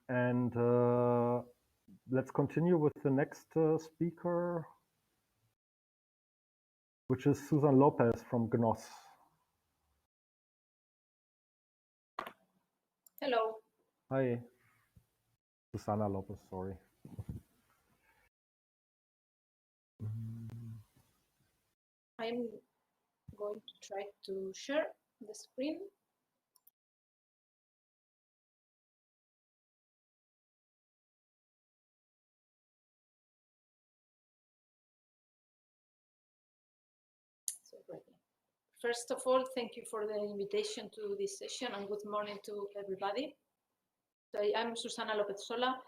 And let's continue with the next speaker, which is Susan Lopez from GNOSS. Hello. Hi. Susana Lopez, sorry. I'm going to try to share the screen. So ready. First of all, thank you for the invitation to this session and good morning to everybody. So I'm Susana Lopez Sola.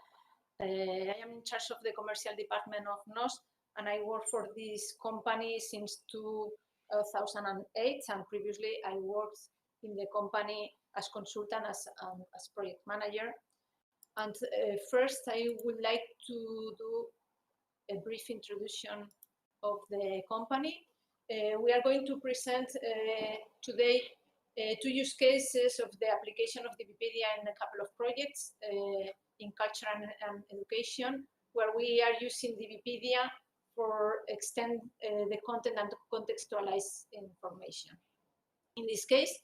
I am in charge of the commercial department of GNOSS, and I work for this company since 2008. And previously, I worked in the company as consultant, as project manager. And first, I would like to do a brief introduction of the company. We are going to present today two use cases of the application of DBpedia in a couple of projects in culture and education, where we are using DBpedia for extend the content and contextualize information. In this case,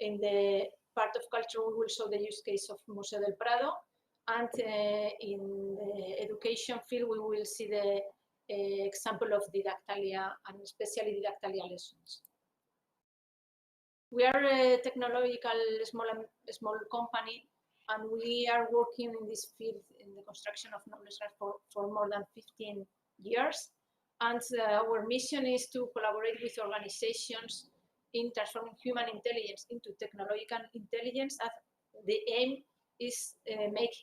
in the part of culture, we will show the use case of Museo del Prado, and in the education field, we will see the example of Didactalia, and especially Didactalia lessons. We are a technological small company, and we are working in this field in the construction of knowledge graph for more than 15 years. And our mission is to collaborate with organizations in transforming human intelligence into technological intelligence. As the aim is make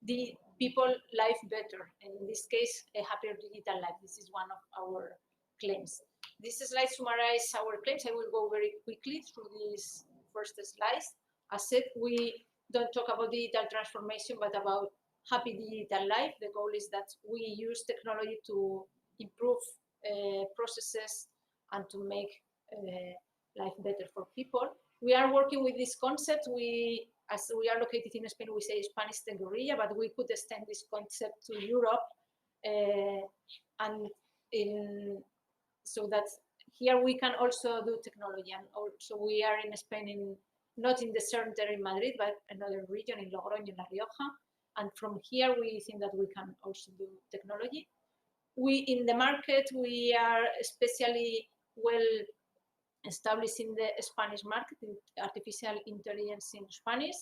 the people life better, and in this case, a happier digital life. This is one of our claims. This slide summarizes our claims. I will go very quickly through these first slides. As said, we don't talk about digital transformation, but about happy digital life. The goal is that we use technology to improve processes and to make life better for people. We are working with this concept. As we are located in Spain, we say Spanish tech guerrilla, but we could extend this concept to Europe, so that here we can also do technology. And also we are in Spain, not in the center in Madrid, but another region in Logroño, in La Rioja. And from here, we think that we can also do technology. In the market, we are especially well established in the Spanish market, in artificial intelligence in Spanish.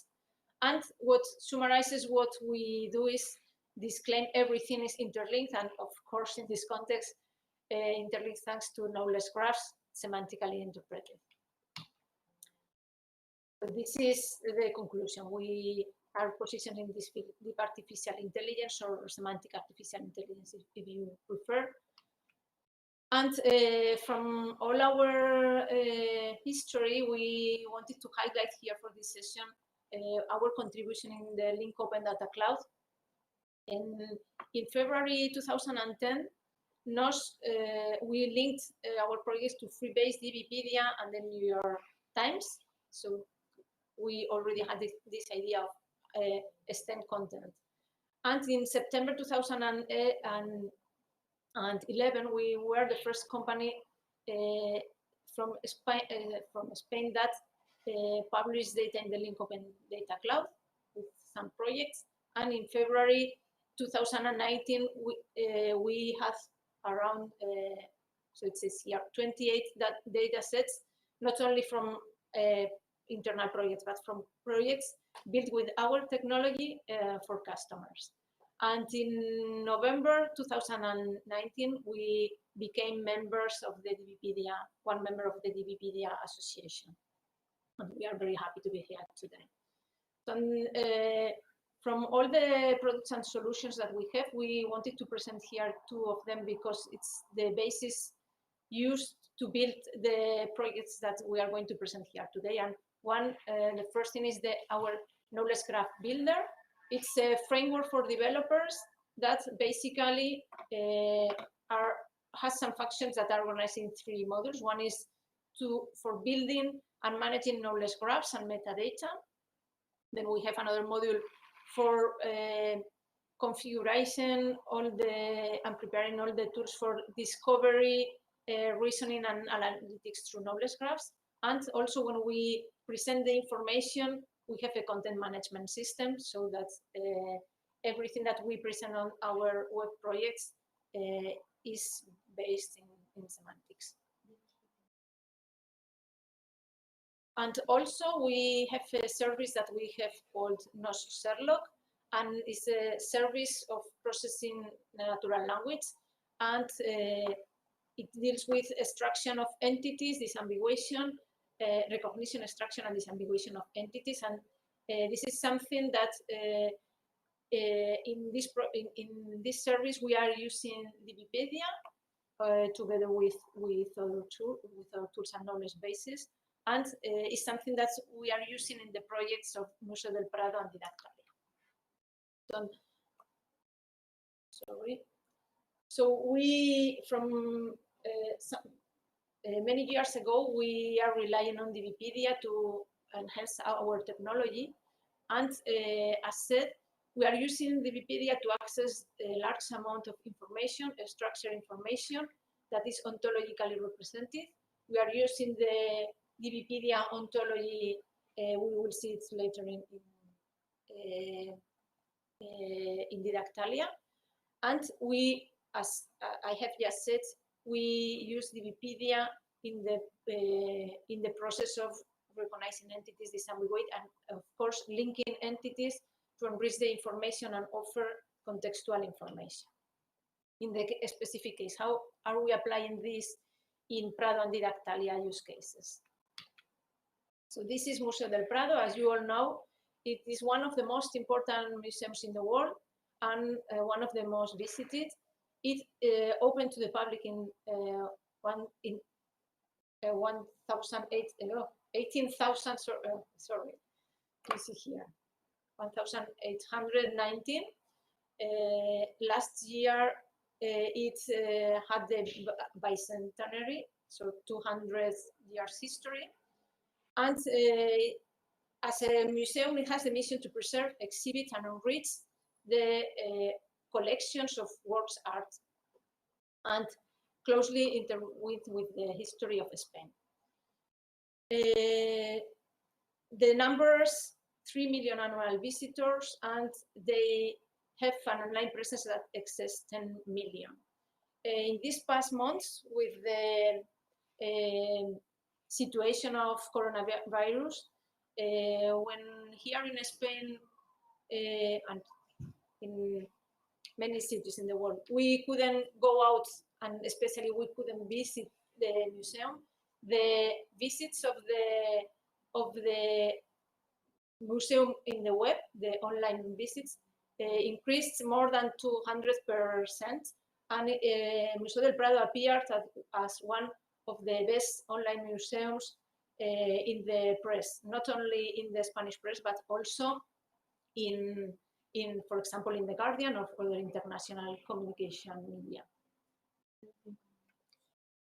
And what summarizes what we do is this claim: everything is interlinked, and of course, in this context, interlinked thanks to knowledge graphs, semantically interpreted. So this is the conclusion. We are positioned in this field, deep artificial intelligence, or semantic artificial intelligence, if you prefer. And from all our history, we wanted to highlight here for this session our contribution in the Link Open Data Cloud. In February 2010, GNOSS, we linked our projects to Freebase, DBpedia, and the New York Times. So we already had this idea of extend content. And in September 2011, we were the first company from Spain that published data in the Link Open Data Cloud with some projects. And in February 2019, we have around, so it says here, 28 data sets, not only from internal projects, but from projects built with our technology for customers. And in November 2019, we became members of the DBpedia, one member of the DBpedia Association. And we are very happy to be here today. So, from all the products and solutions that we have, we wanted to present here two of them because it's the basis used to build the projects that we are going to present here today. And the first thing is our Knowledge Graph Builder. It's a framework for developers that basically has some functions that are organized in three modules. One is for building and managing knowledge graphs and metadata. Then we have another module for configuration and preparing all the tools for discovery, reasoning and analytics through knowledge graphs. And also when we present the information, we have a content management system so that everything that we present on our web projects is based in semantics. And also we have a service that we have called GNOSS Sherlock, and it's a service of processing natural language, and it deals with extraction of entities, disambiguation, recognition, extraction, and disambiguation of entities. And this is something that in this service we are using DBpedia together with other tools and knowledge bases, and it's something that we are using in the projects of Museo del Prado and Didactalia. So we, from many years ago, we are relying on DBpedia to enhance our technology. And as said, we are using DBpedia to access a large amount of information, structured information that is ontologically represented. We are using the DBpedia ontology. We will see it later in Didactalia. And we, as I have just said, we use DBpedia in the process of recognizing entities, disambiguate, and of course linking entities to enrich the information and offer contextual information. In the specific case, how are we applying this in Prado and Didactalia use cases? So this is Museo del Prado. As you all know, it is one of the most important museums in the world and one of the most visited. It opened to the public in 18,000. Sorry, you see here, 1819. Last year, it had the bicentenary, so 200 years history. And as a museum, it has the mission to preserve, exhibit, and enrich the collections of works art and closely intertwined with the history of Spain. The numbers, 3 million annual visitors, and they have an online presence that exceeds 10 million. In these past months, with the situation of coronavirus, when here in Spain and in many cities in the world, we couldn't go out, and especially we couldn't visit the museum. The visits of the museum in the web, the online visits, increased more than 200%, and Museo del Prado appeared as one of the best online museums in the press, not only in the Spanish press, but also in for example, in The Guardian or other international communication media.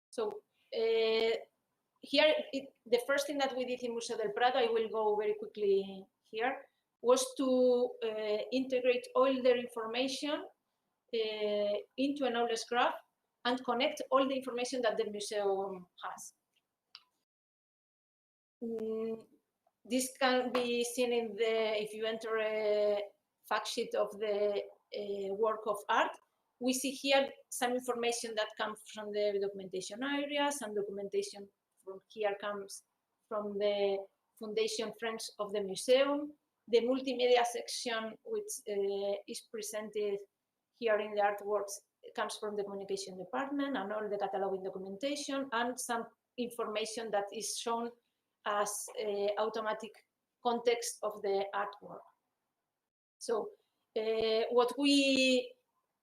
So here, the first thing that we did in Museo del Prado, I will go very quickly here, was to integrate all their information into a knowledge graph and connect all the information that the museum has. This can be seen in if you enter a fact sheet of the work of art. We see here some information that comes from the documentation areas, and documentation from here comes from the Foundation Friends of the Museum. The multimedia section, which is presented here in the artworks, comes from the communication department, and all the cataloging documentation, and some information that is shown as automatic context of the artwork. So what we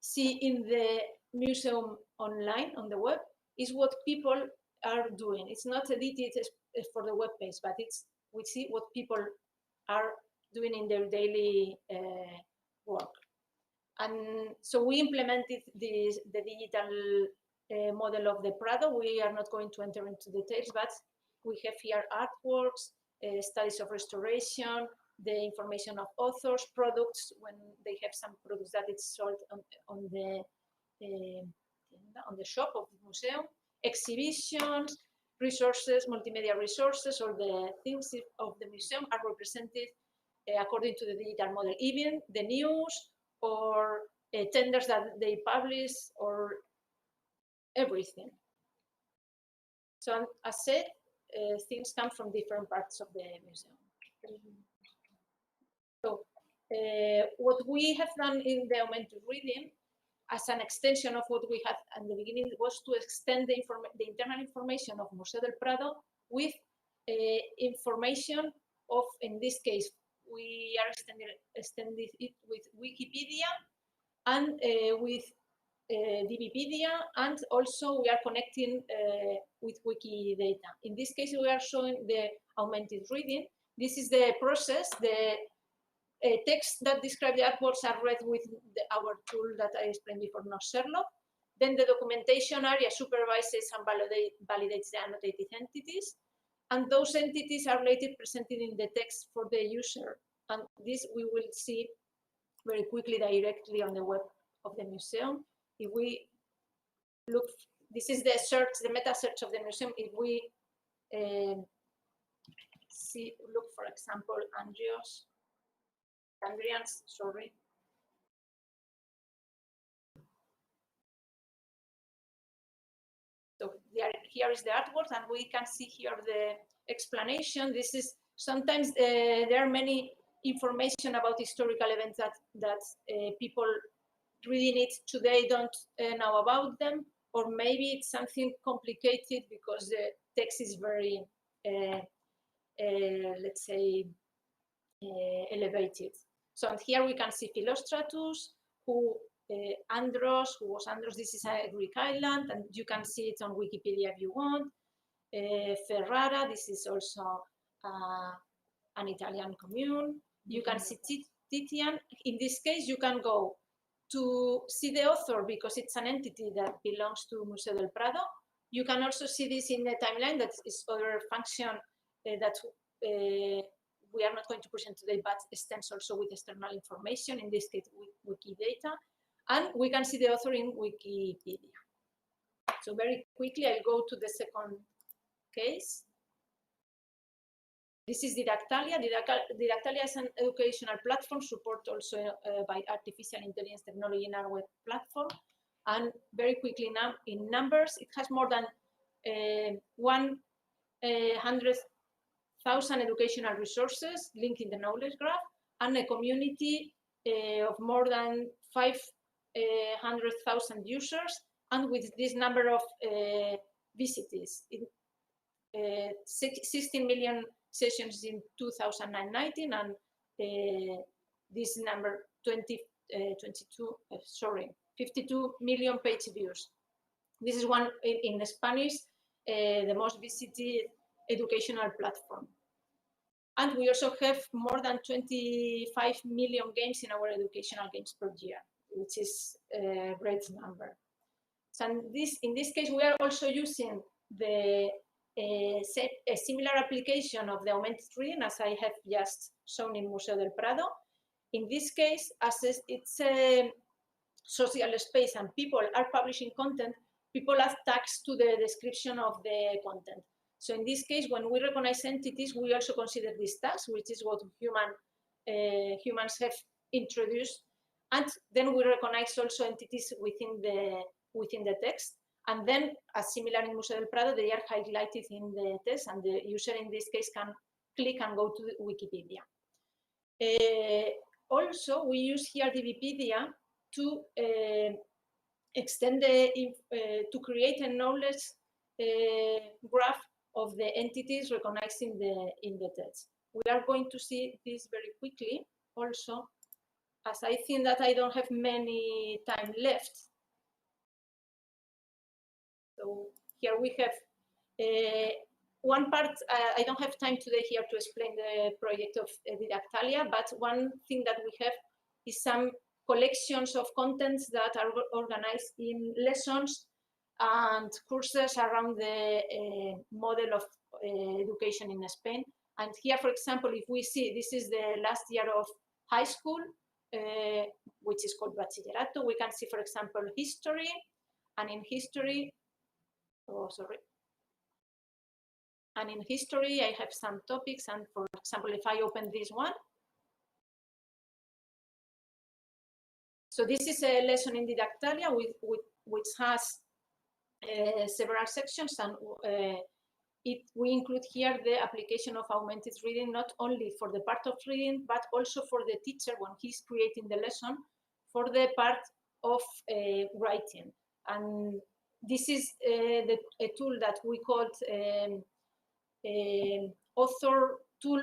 see in the museum online on the web is what people are doing. It's not edited for the web page, but we see what people are doing in their daily work. And so we implemented the digital model of the Prado. We are not going to enter into details, but we have here artworks, studies of restoration, the information of authors, products, when they have some products that it's sold on the shop of the museum, exhibitions, resources, multimedia resources, or the things of the museum are represented according to the digital model, even the news or tenders that they publish or everything. So as said, things come from different parts of the museum. So what we have done in the augmented reading, as an extension of what we had at the beginning, was to extend the internal information of Museo del Prado with information of, in this case, we are extending it with Wikipedia and with DBpedia, and also we are connecting with Wikidata. In this case, we are showing the augmented reading. This is the process. The text that describe the artworks are read with our tool that I explained before, GNOSS Sherlock. Then the documentation area supervises and validates the annotated entities. And those entities are later presented in the text for the user. And this we will see very quickly directly on the web of the museum. If we look, this is the search, the meta search of the museum. If we look, for example, Andrians, sorry. So here is the artwork, and we can see here the explanation. This is sometimes there are many information about historical events that people reading it today don't know about them, or maybe it's something complicated because the text is very, let's say, elevated. So here we can see Philostratus, who was Andros. This is a Greek island, and you can see it on Wikipedia if you want. Ferrara, this is also an Italian commune. You can see Titian. In this case, you can go to see the author because it's an entity that belongs to Museo del Prado. You can also see this in the timeline. That is other function that we are not going to present today, but extends also with external information, in this case with Wikidata. And we can see the author in Wikipedia. So very quickly, I'll go to the second case. This is Didactalia. Didactalia is an educational platform supported also by artificial intelligence technology in our web platform. And very quickly now, in numbers, it has more than 100,000 educational resources linked in the knowledge graph, and a community of more than 500,000 users, and with this number of visitors, 16 million sessions in 2019, and this number 52 million page views. This is one in Spanish, the most visited educational platform. And we also have more than 25 million games in our educational games per year, which is a great number. So in this case, we are also using a similar application of the augmented reading as I have just shown in Museo del Prado. In this case, as it's a social space and people are publishing content, people add tags to the description of the content. So in this case, when we recognize entities, we also consider these tags, which is what humans have introduced. And then we recognize also entities within the text. And then, as similar in Museo del Prado, they are highlighted in the text, and the user in this case can click and go to Wikipedia. Also, we use here DBpedia to extend to create a knowledge graph of the entities recognized in the text. We are going to see this very quickly also, as I think that I don't have many time left. So here we have one part. I don't have time today here to explain the project of Didactalia, but one thing that we have is some collections of contents that are organized in lessons and courses around the model of education in Spain. And here, for example, if we see this is the last year of high school, which is called bachillerato, we can see, for example, history. And in history, and in history, I have some topics. And for example, if I open this one, so this is a lesson in Didactalia which has several sections, and we include here the application of augmented reading, not only for the part of reading, but also for the teacher when he's creating the lesson for the part of writing. And this is a tool that we called author tool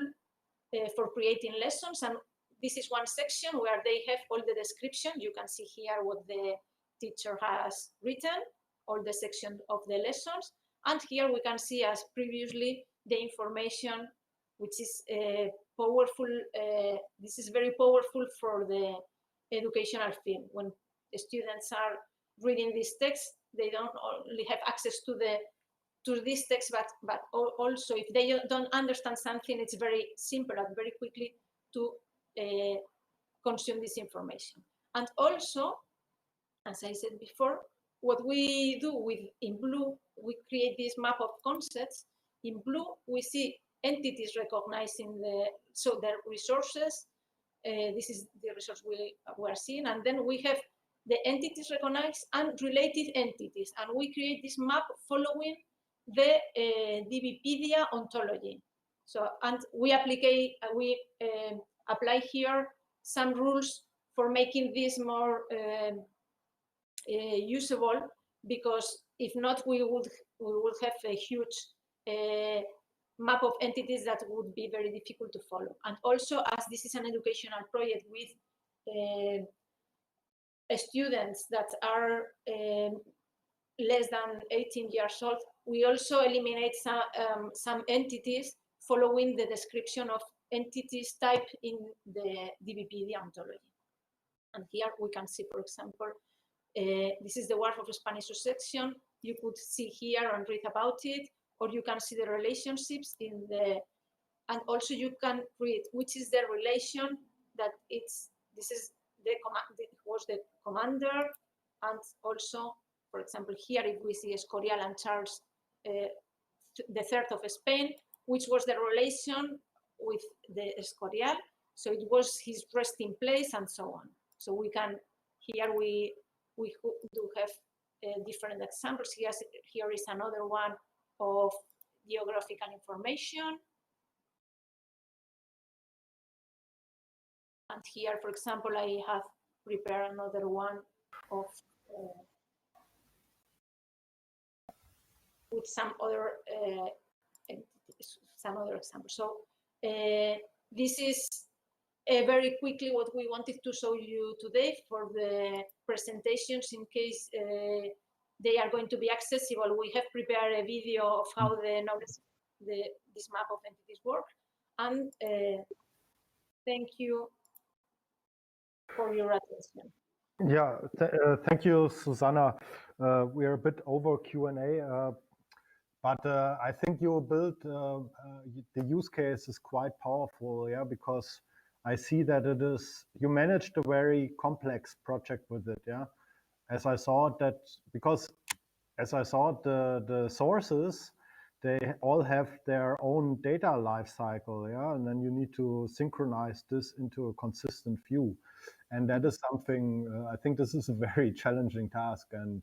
for creating lessons. And this is one section where they have all the description. You can see here what the teacher has written, all the section of the lessons. And here we can see, as previously, the information, which is powerful. This is very powerful for the educational field. When the students are reading this text, they don't only have access to this text, but also if they don't understand something, it's very simple and very quickly to consume this information. And also, as I said before, what we do in blue, we create this map of concepts. In blue, we see entities recognizing the resources. This is the resource we are seeing. And then we have the entities recognized and related entities. And we create this map following the DBpedia ontology. So, and we apply here some rules for making this more usable, because if not, we would have a huge map of entities that would be very difficult to follow. And also, as this is an educational project with students that are less than 18 years old, we also eliminate some entities following the description of entities type in the DBpedia ontology. And here we can see, for example, this is the word of Spanish section. You could see here and read about it, or you can see the relationships in the, and also you can read which is the relation that this is the command, it was the commander, and also, for example, here if we see Escorial and Charles the third of Spain, which was the relation with the Escorial, so it was his resting place and so on. So we can, here we do have different examples. Here is another one of geographical information. And here, for example, I have prepared another one of with some other examples. So this is very quickly what we wanted to show you today for the presentations. In case they are going to be accessible, we have prepared a video of how this map of entities work. And thank you for your attention. Yeah, thank you, Susanna. We are a bit over Q&A, but I think you built the use case is quite powerful, yeah, because I see that it is, you managed a very complex project with it, yeah. As I saw that, because as I saw the sources, they all have their own data life cycle, yeah, and then you need to synchronize this into a consistent view. And that is something, I think this is a very challenging task, and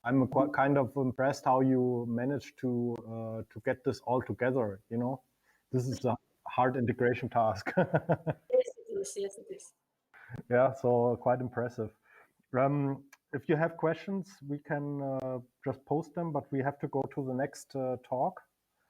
I'm quite kind of impressed how you managed to get this all together, you know. This is a hard integration task. Yes, it is. Yes, it is. Yeah, so quite impressive. If you have questions, we can just post them, but we have to go to the next talk.